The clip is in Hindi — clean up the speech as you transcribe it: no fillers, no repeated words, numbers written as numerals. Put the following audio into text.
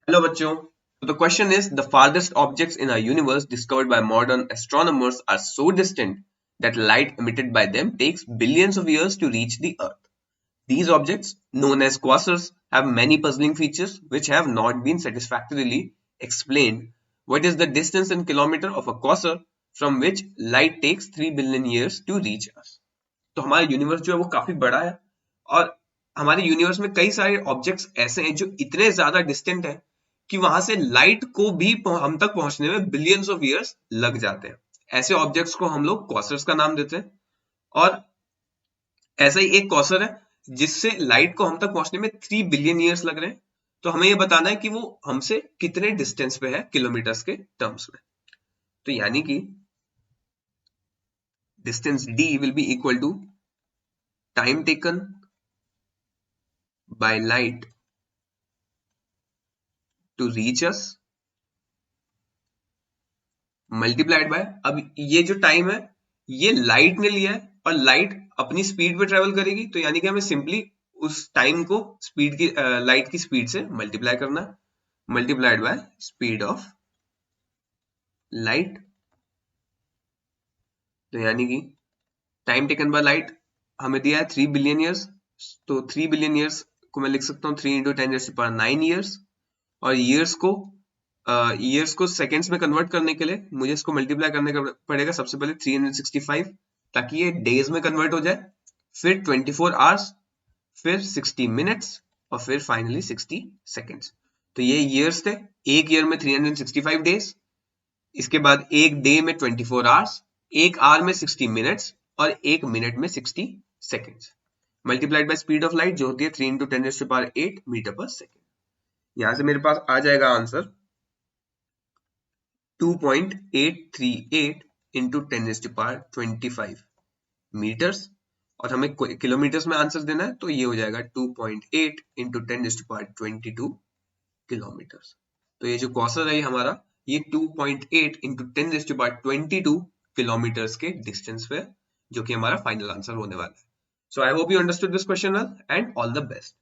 Hello बच्चों. So the question is, the farthest objects in our universe discovered by modern astronomers are so distant that light emitted by them takes billions of years to reach the Earth. These objects, known as quasars, have many puzzling features which have not been satisfactorily explained. What is the distance in kilometer of a quasar from which light takes 3 billion years to reach us? तो हमारा यूनिवर्स जो है वो काफी बड़ा है और हमारे यूनिवर्स में कई सारे ऑब्जेक्ट्स ऐसे हैं जो इतने ज्यादा डिस्टेंट हैं कि वहां से लाइट को भी हम तक पहुंचने में बिलियंस ऑफ ईयर्स लग जाते हैं. ऐसे ऑब्जेक्ट्स को हम लोग क्वासर्स का नाम देते हैं. और ऐसा ही एक क्वासर है जिससे लाइट को हम तक पहुंचने में 3 बिलियन ईयर्स लग रहे हैं. तो हमें ये बताना है कि वो हमसे कितने डिस्टेंस पे है किलोमीटर्स के टर्म्स में. तो यानी कि distance D will be equal to time taken by light to reach us multiplied by, अब ये जो टाइम है ये लाइट ने लिया है और लाइट अपनी स्पीड पे ट्रेवल करेगी, तो यानी कि हमें सिंपली उस टाइम को स्पीड की लाइट की स्पीड से मल्टीप्लाई करना है, multiplied by speed of light. तो यानी कि टाइम टेकन बाय लाइट हमें दिया है 3 बिलियन ईयर्स. तो 3 बिलियन ईयर्स को मैं लिख सकता हूँ 3 इंटू 10⁻⁹ ईयर्स. और ईयर्स को सेकेंड्स में कन्वर्ट करने के लिए मुझे इसको मल्टीप्लाई करने का पड़ेगा सबसे पहले 365, ताकि ये डेज में कन्वर्ट हो जाए, फिर 24 आवर्स, फिर 60 मिनट्स और फिर फाइनली 60 सेकेंड्स. तो ये ईयर्स थे. एक ईयर में 365 डेज, इसके बाद एक डे में 24 आवर्स, एक आवर में 60 मिनट्स और एक मिनट में 60 seconds, multiplied by speed of light जो होती है 3 इंटू 10⁸ मीटर पर सेकेंड. यहां से मेरे पास आ जाएगा आंसर 2.838 इंटू 10⁻25 मीटर्स. और हमें किलोमीटर्स में आंसर देना है, तो ये हो जाएगा 2.8 इंटू 10⁻22 किलोमीटर्स. तो ये जो क्वासर है हमारा, ये 2.8 इंटू 10⁻22 किलोमीटर्स के डिस्टेंस पे, जो कि हमारा फाइनल आंसर होने वाला है. So I hope you understood this question well and all the best.